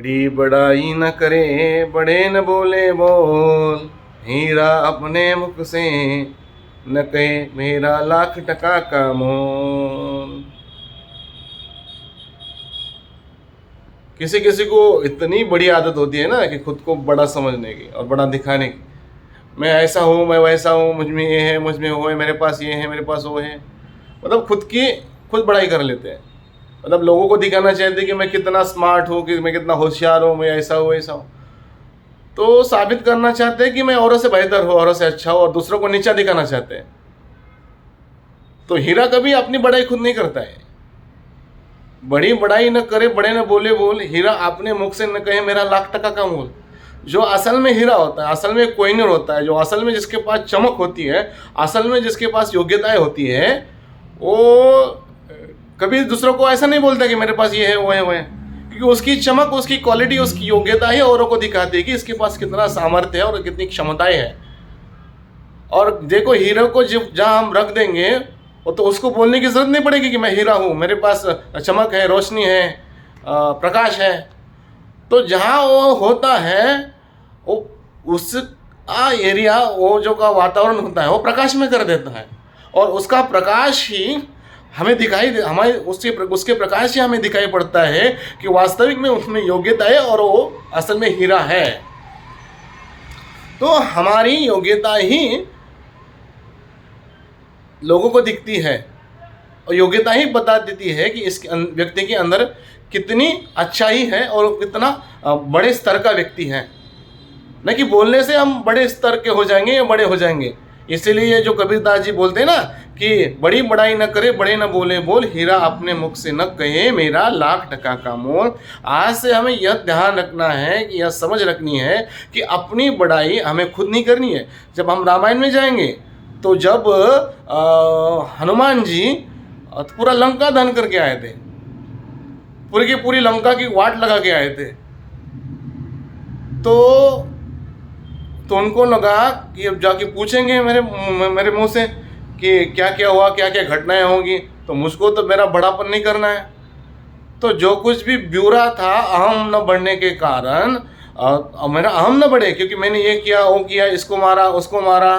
बड़ी बड़ाई न करे बड़े न बोले बोल, हीरा अपने मुख से न कहे मेरा लाख टका का मोल। किसी किसी को इतनी बड़ी आदत होती है ना कि खुद को बड़ा समझने की और बड़ा दिखाने की। मैं ऐसा हूँ, मैं वैसा हूँ, मुझ में ये है, मुझ में वो है, मेरे पास ये है, मेरे पास वो है। मतलब खुद बड़ाई कर लेते हैं। मतलब लोगों को दिखाना चाहते हैं कि मैं कितना स्मार्ट हूँ, कि मैं कितना होशियार हूँ, मैं ऐसा हूँ ऐसा हूँ। तो साबित करना चाहते हैं कि मैं औरों से बेहतर हूँ, औरों से अच्छा हूँ, और दूसरों को नीचा दिखाना चाहते हैं। तो हीरा कभी अपनी बड़ाई खुद नहीं करता है। बड़ी बड़ाई न करे बड़े न बोले बोल, हीरा अपने मुख से न कहे मेरा लाख टका का मोल। जो असल में हीरा होता है, असल में कोहिनूर होता है, जो असल में जिसके पास चमक होती है, असल में जिसके पास योग्यताएं होती है, वो कभी दूसरों को ऐसा नहीं बोलता कि मेरे पास ये है वो है वो है। क्योंकि उसकी चमक, उसकी क्वालिटी, उसकी योग्यता ही औरों को दिखाती है कि इसके पास कितना सामर्थ्य है और कितनी क्षमताएं हैं। और देखो, हीरो को जहाँ हम रख देंगे वो तो उसको बोलने की जरूरत नहीं पड़ेगी कि मैं हीरा हूँ, मेरे पास चमक है, रोशनी है, प्रकाश है। तो जहाँ वो होता है, वो उस एरिया, वो जो का वातावरण होता है, वो प्रकाश में कर देता है। और उसका प्रकाश ही हमें हमारे उसके प्रकाश ही हमें दिखाई पड़ता है कि वास्तविक में उसमें योग्यता है और वो असल में हीरा है। तो हमारी योग्यता ही लोगों को दिखती है, और योग्यता ही बता देती है कि इस व्यक्ति के अंदर कितनी अच्छाई है और कितना बड़े स्तर का व्यक्ति है। न कि बोलने से हम बड़े स्तर के हो जाएंगे या बड़े हो जाएंगे। इसीलिए ये जो कबीरदास जी बोलते हैं ना कि बड़ी बड़ाई न करे बड़े न बोले बोल, हीरा अपने मुख से न कहे मेरा लाख टका का मोल। आज से हमें यह ध्यान रखना है, कि यह समझ रखनी है कि अपनी बड़ाई हमें खुद नहीं करनी है। जब हम रामायण में जाएंगे तो जब हनुमान जी पूरा लंका दहन करके आए थे, पूरी की पूरी लंका की वाट लगा के आए थे, तो उनको लगा कि अब जाके पूछेंगे मेरे मुंह से कि क्या क्या हुआ, क्या क्या घटनाएं होंगी, तो मुझको तो मेरा बड़ापन नहीं करना है। तो जो कुछ भी ब्यूरा था, अहम न बढ़ने के कारण, मेरा अहम न बढ़े, क्योंकि मैंने ये किया, वो किया, इसको मारा, उसको मारा,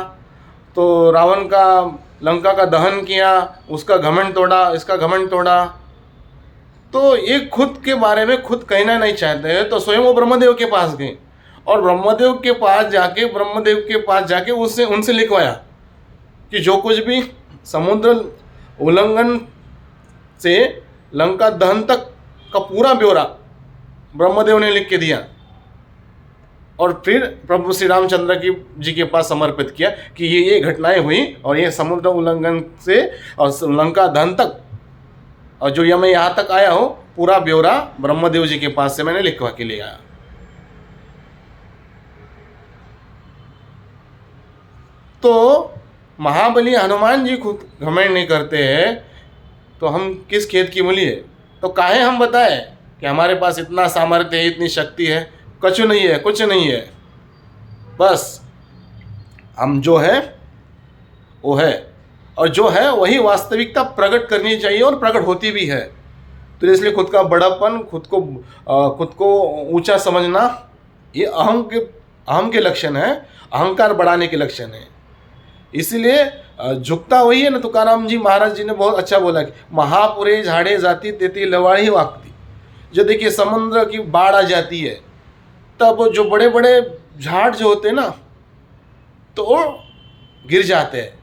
तो रावण का लंका का दहन किया, उसका घमंड तोड़ा, इसका घमंड तोड़ा। तो ये खुद के बारे में खुद कहना नहीं चाहते हैं, तो स्वयं वो ब्रह्मदेव के पास गए और ब्रह्मदेव के पास जाके उनसे लिखवाया कि जो कुछ भी समुद्र उल्लंघन से लंका दहन तक का पूरा ब्यौरा ब्रह्मदेव ने लिख के दिया, और फिर प्रभु श्री रामचंद्र जी के पास समर्पित किया कि ये घटनाएं हुई, और ये समुद्र उल्लंघन से और लंका दहन तक, और जो मैं यहाँ तक आया हूँ, पूरा ब्यौरा ब्रह्मदेव जी के पास से मैंने लिखवा के ले आया। तो महाबली हनुमान जी खुद घमंड नहीं करते हैं, तो हम किस खेत की मूली है? तो काहे हम बताए कि हमारे पास इतना सामर्थ्य है, इतनी शक्ति है? कुछ नहीं है, कुछ नहीं है। बस हम जो है वो है, और जो है वही वास्तविकता प्रकट करनी चाहिए, और प्रकट होती भी है। तो इसलिए खुद का बड़ापन, खुद को ऊंचा समझना, ये अहम के लक्षण है, अहंकार बढ़ाने के लक्षण है। इसलिए झुकता वही है ना। तुकाराम जी महाराज जी ने बहुत अच्छा बोला कि महापुरे झाड़े जाती तेती लवाड़ी वाकती। जो देखिए समुद्र की बाढ़ आ जाती है, तब जो बड़े बड़े झाड़ जो होते हैं ना, तो वो गिर जाते हैं,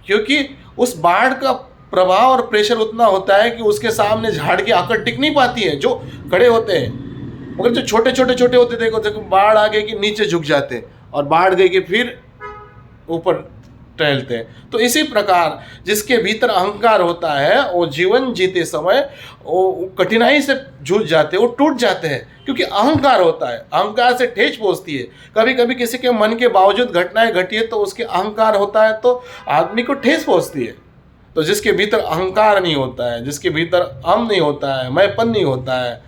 क्योंकि उस बाढ़ का प्रभाव और प्रेशर उतना होता है कि उसके सामने झाड़ की आकर टिक नहीं पाती है, जो खड़े होते हैं। मगर जो छोटे छोटे होते, देखो बाढ़ आ गई कि नीचे झुक जाते हैं, और बाढ़ गई कि फिर ऊपर टहलते हैं। तो इसी प्रकार जिसके भीतर अहंकार होता है, वो जीवन जीते समय वो कठिनाई से जूझ जाते हैं, वो टूट जाते हैं, क्योंकि अहंकार होता है। अहंकार से ठेस पहुंचती है। कभी कभी किसी के मन के बावजूद घटनाएं घटी है, तो उसके अहंकार होता है, तो आदमी को ठेस पहुंचती है। तो जिसके भीतर अहंकार नहीं होता है, जिसके भीतर अहम नहीं होता है, मैंपन नहीं होता है,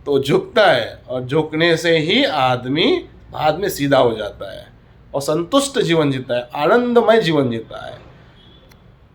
तो झुकता है, और झुकने से ही आदमी बाद में सीधा हो जाता है और संतुष्ट जीवन जीता है, आनंदमय जीवन जीता है।